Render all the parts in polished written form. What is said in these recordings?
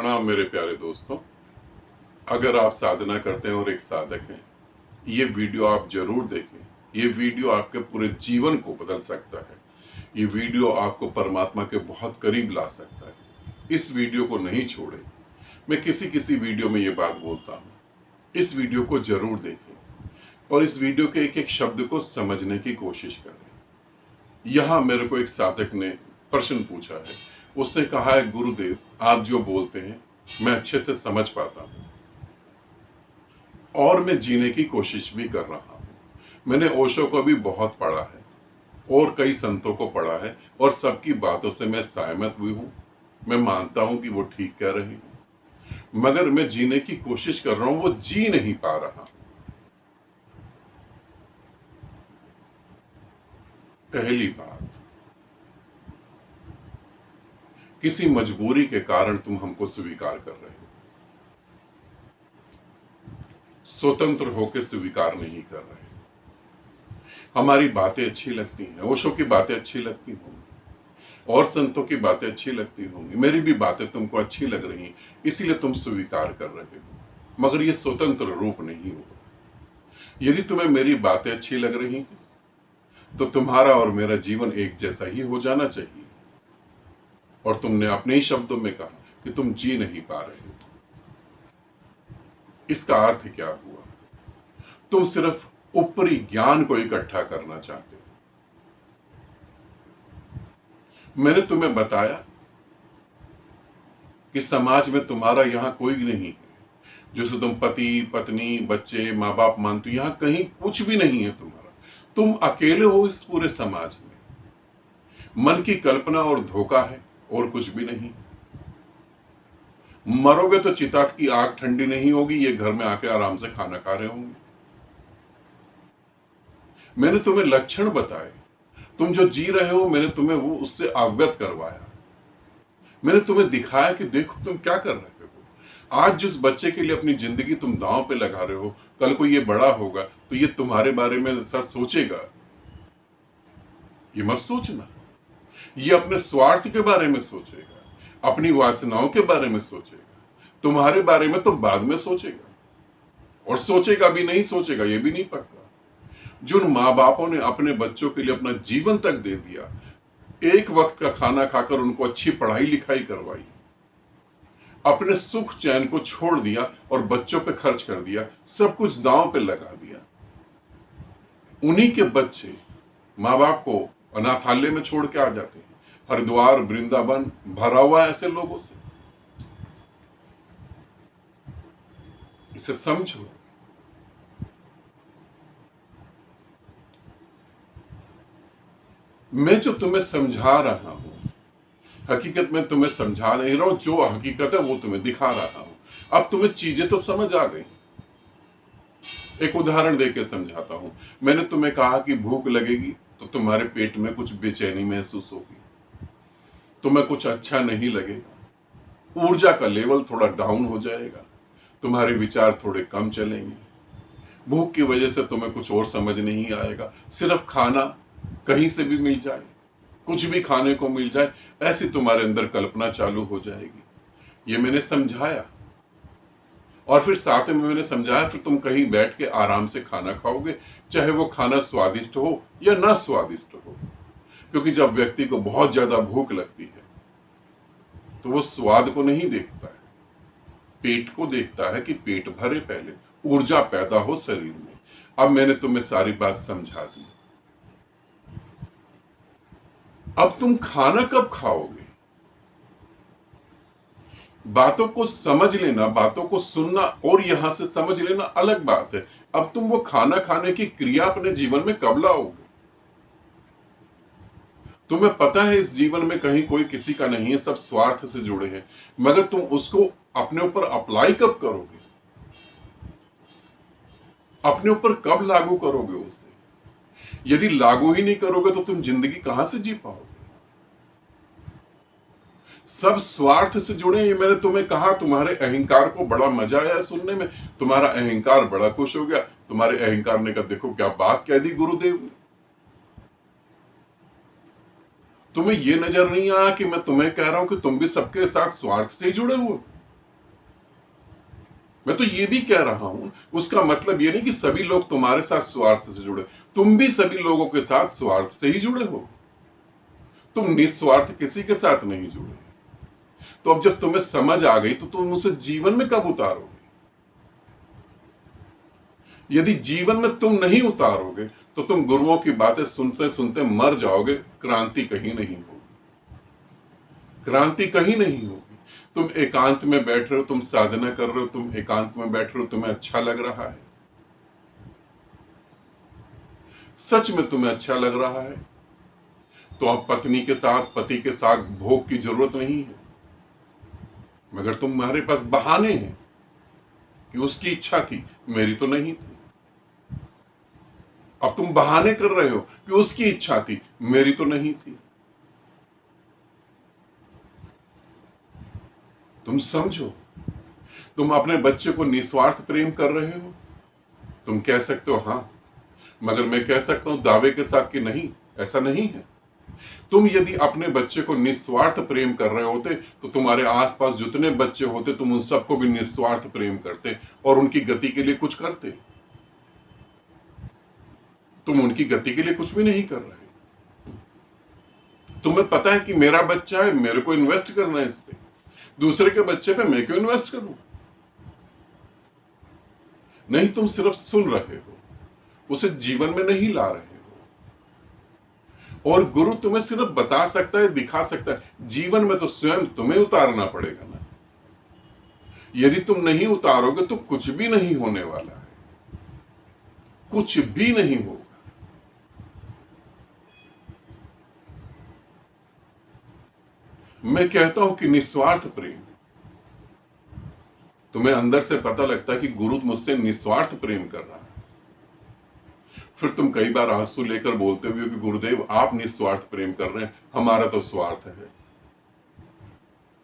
प्रणाम मेरे प्यारे दोस्तों। अगर आप साधना करते हैं और एक साधक हैं, ये वीडियो आप जरूर देखें। ये वीडियो आपके पूरे जीवन को बदल सकता है। ये वीडियो आपको परमात्मा के बहुत करीब ला सकता है। इस वीडियो को नहीं छोड़ें। मैं किसी किसी वीडियो में ये बात बोलता हूँ, इस वीडियो को जरूर देखें और इस वीडियो के एक एक शब्द को समझने की कोशिश करें। यहाँ मेरे को एक साधक ने प्रश्न पूछा है। उसने कहा है, गुरुदेव आप जो बोलते हैं मैं अच्छे से समझ पाता हूँ और मैं जीने की कोशिश भी कर रहा हूँ। मैंने ओशो को भी बहुत पढ़ा है और कई संतों को पढ़ा है और सबकी बातों से मैं सहमत भी हूँ। मैं मानता हूँ कि वो ठीक कह रहे हैं, मगर मैं जीने की कोशिश कर रहा हूँ, वो जी नहीं पा रहा। पहली बात, किसी मजबूरी के कारण तुम हमको स्वीकार कर रहे हो, स्वतंत्र होकर स्वीकार नहीं कर रहे। हमारी बातें अच्छी लगती हैं, ओशो की बातें अच्छी लगती होंगी और संतों की बातें अच्छी लगती होंगी, मेरी भी बातें तुमको अच्छी लग रही हैं, इसीलिए तुम स्वीकार कर रहे हो, मगर ये स्वतंत्र रूप नहीं होगा। यदि तुम्हें मेरी बातें अच्छी लग रही हैं तो तुम्हारा और मेरा जीवन एक जैसा ही हो जाना चाहिए। और तुमने अपने ही शब्दों में कहा कि तुम जी नहीं पा रहे हो। इसका अर्थ क्या हुआ? तुम सिर्फ ऊपरी ज्ञान को इकट्ठा करना चाहते हो। मैंने तुम्हें बताया कि समाज में तुम्हारा यहां कोई नहीं है जिसे तुम पति पत्नी बच्चे माँ बाप मानते हो। यहां कहीं कुछ भी नहीं है तुम्हारा। तुम अकेले हो इस पूरे समाज में। मन की कल्पना और धोखा है और कुछ भी नहीं। मरोगे तो चिता की आग ठंडी नहीं होगी, ये घर में आके आराम से खाना खा रहे होंगे। मैंने तुम्हें लक्षण बताए, तुम जो जी रहे हो मैंने तुम्हें वो उससे अवगत करवाया। मैंने तुम्हें दिखाया कि देखो तुम क्या कर रहे हो। आज जिस बच्चे के लिए अपनी जिंदगी तुम दांव पे लगा रहे हो, कल को ये बड़ा होगा तो ये तुम्हारे बारे में ऐसा सोचेगा। ये मत सोचना। ये अपने स्वार्थ के बारे में सोचेगा, अपनी वासनाओं के बारे में सोचेगा। तुम्हारे बारे में तो बाद में सोचेगा, और सोचेगा भी नहीं सोचेगा ये भी नहीं पक्का। जिन माँ बापों ने अपने बच्चों के लिए अपना जीवन तक दे दिया, एक वक्त का खाना खाकर उनको अच्छी पढ़ाई लिखाई करवाई, अपने सुख चैन को छोड़ दिया और बच्चों पे खर्च कर दिया, सब कुछ दांव पे लगा दिया। उन्हीं के बच्चे माँ बाप को अनाथालय में छोड़ के आ जाते हैं। हरिद्वार वृंदावन भरा हुआ ऐसे लोगों से। इसे समझो। मैं जो तुम्हें समझा रहा हूं, हकीकत में तुम्हें समझा नहीं रहा हूं, जो हकीकत है वो तुम्हें दिखा रहा हूं। अब तुम्हें चीजें तो समझ आ गई। एक उदाहरण देकर समझाता हूं। मैंने तुम्हें कहा कि भूख लगेगी तो तुम्हारे पेट में कुछ बेचैनी महसूस होगी, तुम्हें कुछ अच्छा नहीं लगेगा, ऊर्जा का लेवल थोड़ा डाउन हो जाएगा, तुम्हारे विचार थोड़े कम चलेंगे। भूख की वजह से तुम्हें कुछ और समझ नहीं आएगा। सिर्फ खाना कहीं से भी मिल जाए, कुछ भी खाने को मिल जाए, ऐसी तुम्हारे अंदर कल्पना चालू हो जाएगी। ये मैंने समझाया। और फिर साथ में मैंने समझाया फिर तुम कहीं बैठ के आराम से खाना खाओगे, चाहे वो खाना स्वादिष्ट हो या ना स्वादिष्ट हो। क्योंकि जब व्यक्ति को बहुत ज्यादा भूख लगती है तो वो स्वाद को नहीं देखता है, पेट को देखता है कि पेट भरे, पहले ऊर्जा पैदा हो शरीर में। अब मैंने तुम्हें सारी बात समझा दी। अब तुम खाना कब खाओगे? बातों को समझ लेना, बातों को सुनना और यहां से समझ लेना अलग बात है। अब तुम वो खाना खाने की क्रिया अपने जीवन में कब लाओगे? तुम्हें पता है इस जीवन में कहीं कोई किसी का नहीं है, सब स्वार्थ से जुड़े हैं, मगर तुम उसको अपने ऊपर अप्लाई कब करोगे? अपने ऊपर कब लागू करोगे उसे? यदि लागू ही नहीं करोगे तो तुम जिंदगी कहां से जी पाओगे? सब स्वार्थ से जुड़े। ये मैंने तुम्हें कहा, तुम्हारे अहंकार को बड़ा मजा आया सुनने में, तुम्हारा अहंकार बड़ा खुश हो गया। तुम्हारे अहंकार ने कहा देखो क्या बात कह दी गुरुदेव ने। तुम्हें ये नजर नहीं आया कि मैं तुम्हें कह रहा हूं कि तुम भी सबके साथ स्वार्थ से ही जुड़े हुए। मैं तो ये भी कह रहा हूं, उसका मतलब ये नहीं कि सभी लोग तुम्हारे साथ स्वार्थ से जुड़े, तुम भी सभी लोगों के साथ स्वार्थ से ही जुड़े हो, तुम निस्वार्थ किसी के साथ नहीं जुड़े। तो अब जब तुम्हें समझ आ गई तो तुम उसे जीवन में कब उतारोगे? यदि जीवन में तुम नहीं उतारोगे तो तुम गुरुओं की बातें सुनते सुनते मर जाओगे, क्रांति कहीं नहीं होगी, क्रांति कहीं नहीं होगी। तुम एकांत में बैठ रहे हो, तुम साधना कर रहे हो, तुम एकांत में बैठ रहे हो, तुम्हें अच्छा लग रहा है, सच में तुम्हें अच्छा लग रहा है, तो अब पत्नी के साथ, पति के साथ भोग की जरूरत नहीं है। मगर तुम्हारे पास बहाने हैं कि उसकी इच्छा थी, मेरी तो नहीं थी। अब तुम बहाने कर रहे हो कि उसकी इच्छा थी, मेरी तो नहीं थी। तुम समझो, तुम अपने बच्चे को निस्वार्थ प्रेम कर रहे हो। तुम कह सकते हो हाँ, मगर मैं कह सकता हूं दावे के साथ कि नहीं, ऐसा नहीं है। तुम यदि अपने बच्चे को निस्वार्थ प्रेम कर रहे होते तो तुम्हारे आसपास जितने बच्चे होते तुम उन सबको भी निस्वार्थ प्रेम करते और उनकी गति के लिए कुछ करते। तुम उनकी गति के लिए कुछ भी नहीं कर रहे। तुम्हें पता है कि मेरा बच्चा है, मेरे को इन्वेस्ट करना है इस पे, दूसरे के बच्चे पे मैं क्यों इन्वेस्ट करूं? नहीं, तुम सिर्फ सुन रहे हो, उसे जीवन में नहीं ला रहे हो। और गुरु तुम्हें सिर्फ बता सकता है, दिखा सकता है, जीवन में तो स्वयं तुम्हें उतारना पड़ेगा ना। यदि तुम नहीं उतारोगे तो कुछ भी नहीं होने वाला है, कुछ भी नहीं होगा। मैं कहता हूं कि निस्वार्थ प्रेम, तुम्हें अंदर से पता लगता है कि गुरु मुझसे निस्वार्थ प्रेम कर रहा है, फिर तुम कई बार आंसू लेकर बोलते हुए कि गुरुदेव आप निस्वार्थ प्रेम कर रहे हैं, हमारा तो स्वार्थ है।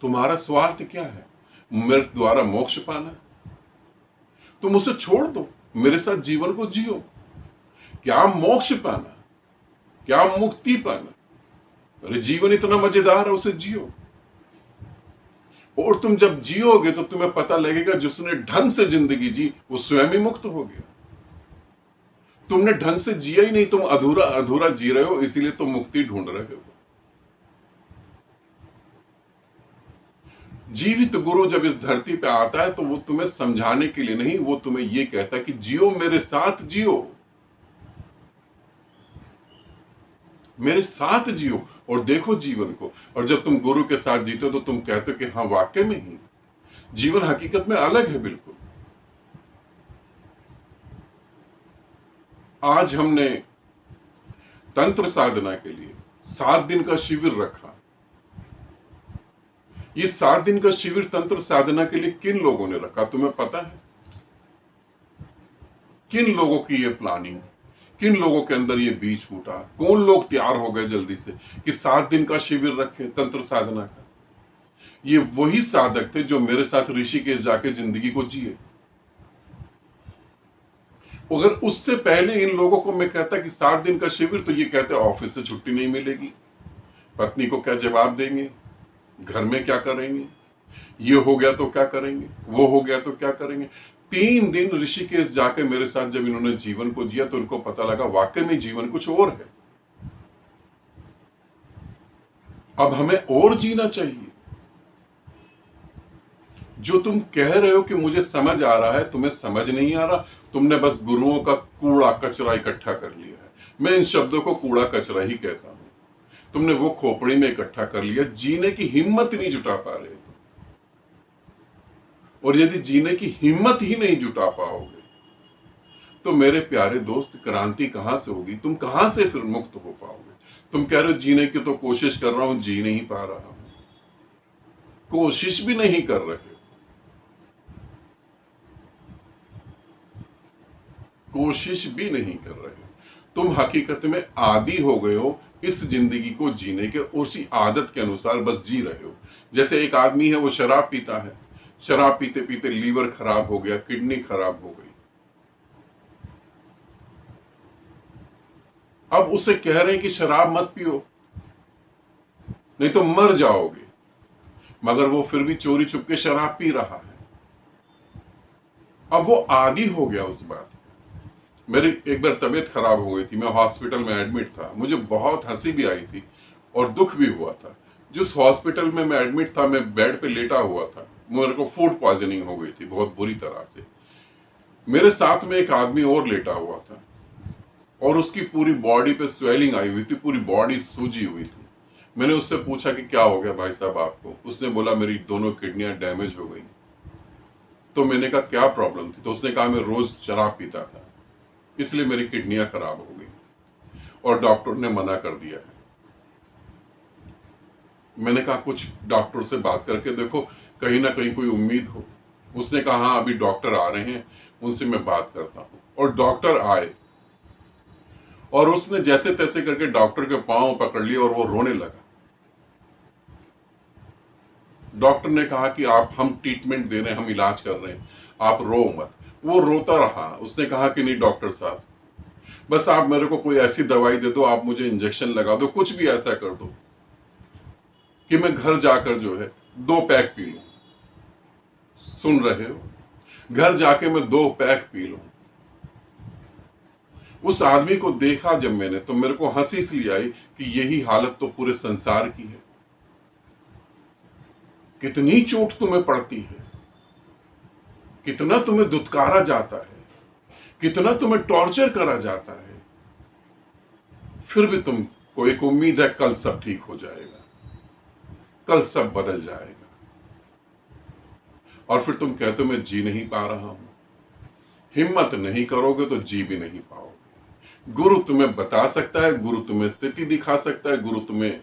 तुम्हारा स्वार्थ क्या है? मेरे द्वारा मोक्ष पाना। तुम उसे छोड़ दो, मेरे साथ जीवन को जियो। क्या मोक्ष पाना, क्या मुक्ति पाना? अरे जीवन इतना मजेदार है, उसे जियो। और तुम जब जियोगे तो तुम्हें पता लगेगा जिसने ढंग से जिंदगी जी वो स्वयं ही मुक्त हो गया। तुमने ढंग से जिया ही नहीं, तुम अधूरा अधूरा जी रहे हो, इसीलिए तुम मुक्ति ढूंढ रहे हो। जीवित गुरु जब इस धरती पे आता है तो वो तुम्हें समझाने के लिए नहीं, वो तुम्हें ये कहता है कि जियो, मेरे साथ जियो, मेरे साथ जियो और देखो जीवन को। और जब तुम गुरु के साथ जीते हो तो तुम कहते हो कि हाँ वाकई में ही जीवन हकीकत में अलग है बिल्कुल। आज हमने तंत्र साधना के लिए 7 दिन का शिविर रखा। ये 7 दिन का शिविर तंत्र साधना के लिए किन लोगों ने रखा तुम्हें पता है? किन लोगों की ये प्लानिंग, किन लोगों के अंदर ये बीज फूटा, कौन लोग तैयार हो गए जल्दी से कि 7 दिन का शिविर रखे तंत्र साधना का? ये वही साधक थे जो मेरे साथ ऋषिकेश जाके जिंदगी को जिए। अगर उससे पहले इन लोगों को मैं कहता कि 7 दिन का शिविर, तो ये कहते ऑफिस से छुट्टी नहीं मिलेगी, पत्नी को क्या जवाब देंगे, घर में क्या करेंगे, ये हो गया तो क्या करेंगे, वो हो गया तो क्या करेंगे। 3 दिन ऋषिकेश जाके मेरे साथ जब इन्होंने जीवन को जिया तो इनको पता लगा वाकई में जीवन कुछ और है। अब हमें और जीना चाहिए। जो तुम कह रहे हो कि मुझे समझ आ रहा है, तुम्हें समझ नहीं आ रहा। तुमने बस गुरुओं का कूड़ा कचरा इकट्ठा कर लिया है। मैं इन शब्दों को कूड़ा कचरा ही कहता हूं। तुमने वो खोपड़ी में इकट्ठा कर लिया, जीने की हिम्मत नहीं जुटा पा रहे। और यदि जीने की हिम्मत ही नहीं जुटा पाओगे तो मेरे प्यारे दोस्त, क्रांति कहां से होगी? तुम कहां से फिर मुक्त हो पाओगे? तुम कह रहे हो जीने की तो कोशिश कर रहा हूं, जी नहीं पा रहा हूं। कोशिश भी नहीं कर रहे, कोशिश भी नहीं कर रहे। तुम हकीकत में आदी हो गए हो इस जिंदगी को जीने के, उसी आदत के अनुसार बस जी रहे हो। जैसे एक आदमी है, वो शराब पीता है, शराब पीते पीते लीवर खराब हो गया, किडनी खराब हो गई। अब उसे कह रहे हैं कि शराब मत पियो नहीं तो मर जाओगे, मगर वो फिर भी चोरी छुप के शराब पी रहा है। अब वो आदी हो गया उस बात। मेरी एक बार तबीयत खराब हो गई थी, मैं हॉस्पिटल में एडमिट था, मुझे बहुत हंसी भी आई थी और दुख भी हुआ था। जिस हॉस्पिटल में मैं एडमिट था, मैं बेड पे लेटा हुआ था, मेरे को फूड पॉइजनिंग हो गई थी बहुत बुरी तरह से। मेरे साथ में एक आदमी और लेटा हुआ था और उसकी पूरी बॉडी पे स्वेलिंग आई हुई थी, पूरी बॉडी सूजी हुई थी। मैंने उससे पूछा कि क्या हो गया भाई साहब आपको? उसने बोला मेरी दोनों किडनियां डैमेज हो गई। तो मैंने कहा क्या प्रॉब्लम थी? तो उसने कहा मैं रोज शराब पीता था, इसलिए मेरी किडनियां खराब हो गई और डॉक्टर ने मना कर दिया है। मैंने कहा कुछ डॉक्टर से बात करके देखो, कहीं ना कहीं कोई उम्मीद हो। उसने कहा हाँ अभी डॉक्टर आ रहे हैं, उनसे मैं बात करता हूं। और डॉक्टर आए और उसने जैसे तैसे करके डॉक्टर के पांव पकड़ लिए और वो रोने लगा। डॉक्टर ने कहा कि आप, हम ट्रीटमेंट दे रहे हैं, हम इलाज कर रहे हैं, आप रो मत। वो रोता रहा। उसने कहा कि नहीं डॉक्टर साहब, बस आप मेरे को कोई ऐसी दवाई दे दो, आप मुझे इंजेक्शन लगा दो, कुछ भी ऐसा कर दो कि मैं घर जाकर जो है 2 पैक पी लूं। सुन रहे हो? घर जाके मैं 2 पैक पी लूं। उस आदमी को देखा जब मैंने, तो मेरे को हंसी इसलिए आई कि यही हालत तो पूरे संसार की है। कितनी चोट तुम्हें पड़ती है, कितना तुम्हें दुत्कारा जाता है, कितना तुम्हें टॉर्चर करा जाता है, फिर भी तुमको एक उम्मीद है कल सब ठीक हो जाएगा, कल सब बदल जाएगा। और फिर तुम कहते हो मैं जी नहीं पा रहा हूं। हिम्मत नहीं करोगे तो जी भी नहीं पाओगे। गुरु तुम्हें बता सकता है, गुरु तुम्हें स्थिति दिखा सकता है, गुरु तुम्हें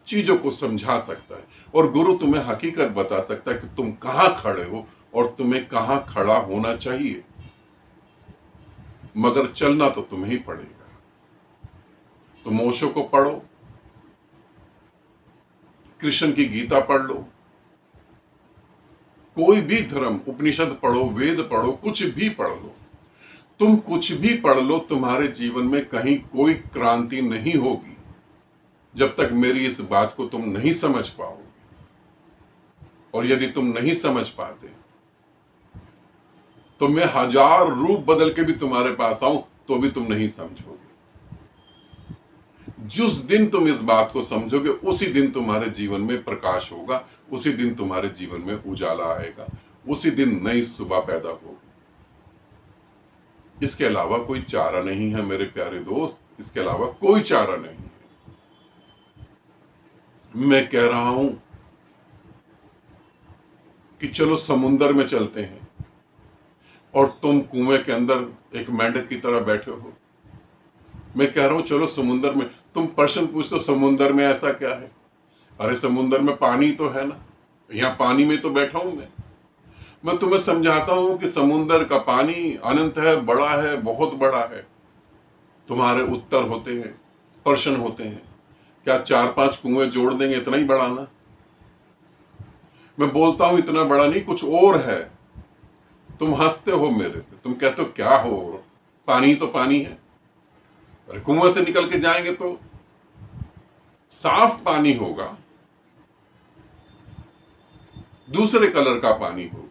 चीजों को समझा सकता है और गुरु तुम्हें हकीकत बता सकता है कि तुम कहां खड़े हो और तुम्हें कहां खड़ा होना चाहिए। मगर चलना तो तुम्हें ही पड़ेगा। तुम ओशो को पढ़ो, कृष्ण की गीता पढ़ लो, कोई भी धर्म उपनिषद पढ़ो, वेद पढ़ो, कुछ भी पढ़ लो, तुम कुछ भी पढ़ लो, तुम्हारे जीवन में कहीं कोई क्रांति नहीं होगी जब तक मेरी इस बात को तुम नहीं समझ पाओगे। और यदि तुम नहीं समझ पाते तो मैं 1000 रूप बदल के भी तुम्हारे पास आऊं तो भी तुम नहीं समझोगे। जिस दिन तुम इस बात को समझोगे उसी दिन तुम्हारे जीवन में प्रकाश होगा, उसी दिन तुम्हारे जीवन में उजाला आएगा, उसी दिन नई सुबह पैदा होगी। इसके अलावा कोई चारा नहीं है मेरे प्यारे दोस्त, इसके अलावा कोई चारा नहीं है। मैं कह रहा हूं कि चलो समुंदर में चलते हैं और तुम कुएं के अंदर एक मेंढक की तरह बैठे हो। मैं कह रहा हूं चलो समुंदर में, तुम प्रश्न पूछते हो समुंदर में ऐसा क्या है? अरे समुंदर में पानी तो है ना, यहां पानी में तो बैठा हूं मैं तुम्हें समझाता हूं कि समुंदर का पानी अनंत है, बड़ा है, बहुत बड़ा है। तुम्हारे उत्तर होते हैं, प्रश्न होते हैं, क्या 4-5 कुएं जोड़ देंगे इतना ही बड़ा ना? मैं बोलता हूं इतना बड़ा नहीं, कुछ और है। तुम हंसते हो मेरे पे, तुम कहते हो क्या हो, पानी तो पानी है। अरे कुएं से निकल के जाएंगे तो साफ पानी होगा, दूसरे कलर का पानी होगा।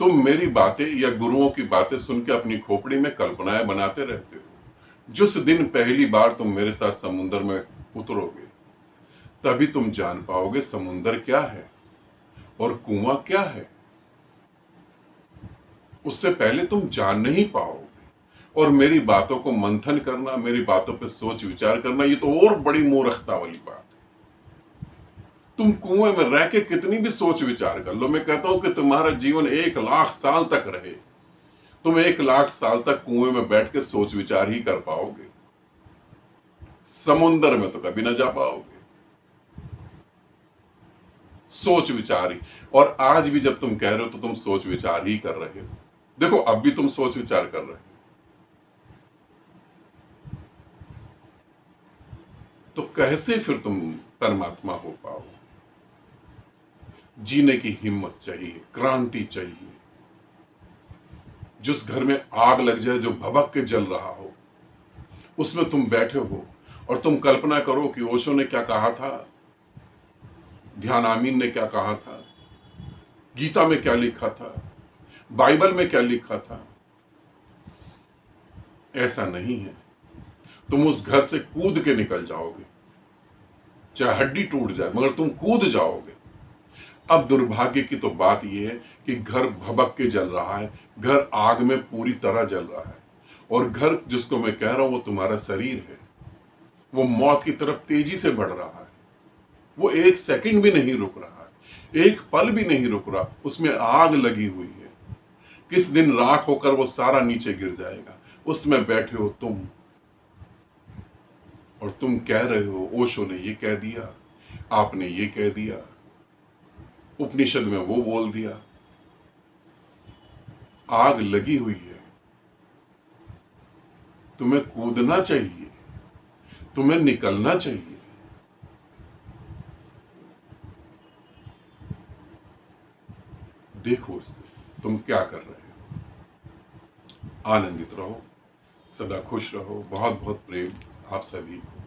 तुम मेरी बातें या गुरुओं की बातें सुन के अपनी खोपड़ी में कल्पनाएं बनाते रहते हो। जिस दिन पहली बार तुम मेरे साथ समुंदर में उतरोगे तभी तुम जान पाओगे समुंदर क्या है और कुआं क्या है। उससे पहले तुम जान नहीं पाओगे। और मेरी बातों को मंथन करना, मेरी बातों पर सोच विचार करना, ये तो और बड़ी मूर्खता वाली बात है। तुम कुएं में रह के कितनी भी सोच विचार कर लो, मैं कहता हूं कि तुम्हारा जीवन 1,00,000 साल तक रहे, तुम 1,00,000 साल तक कुएं में बैठ के सोच विचार ही कर पाओगे। समुंदर में तो कभी ना जा पाओगे। सोच विचार ही। और आज भी जब तुम कह रहे हो तो तुम सोच विचार ही कर रहे हो। देखो अब भी तुम सोच विचार कर रहे हो, तो कैसे फिर तुम परमात्मा हो पाओगे? जीने की हिम्मत चाहिए, क्रांति चाहिए। जिस घर में आग लग जाए, जो भभक के जल रहा हो, उसमें तुम बैठे हो और तुम कल्पना करो कि ओशो ने क्या कहा था, ध्यान आमीन ने क्या कहा था, गीता में क्या लिखा था, बाइबल में क्या लिखा था? ऐसा नहीं है। तुम उस घर से कूद के निकल जाओगे, चाहे हड्डी टूट जाए, मगर तुम कूद जाओगे। अब दुर्भाग्य की तो बात यह है कि घर भभक के जल रहा है, घर आग में पूरी तरह जल रहा है, और घर जिसको मैं कह रहा हूं वो तुम्हारा शरीर है, वो मौत की तरफ तेजी से बढ़ रहा है। वो एक सेकंड भी नहीं रुक रहा है, एक पल भी नहीं रुक रहा, उसमें आग लगी हुई है। किस दिन राख होकर वो सारा नीचे गिर जाएगा। उसमें बैठे हो तुम, और तुम कह रहे हो ओशो ने ये कह दिया, आपने ये कह दिया, उपनिषद में वो बोल दिया। आग लगी हुई है, तुम्हें कूदना चाहिए, तुम्हें निकलना चाहिए। देखो उससे तुम क्या कर रहे हो। आनंदित रहो, सदा खुश रहो। बहुत बहुत प्रेम आप सभी को।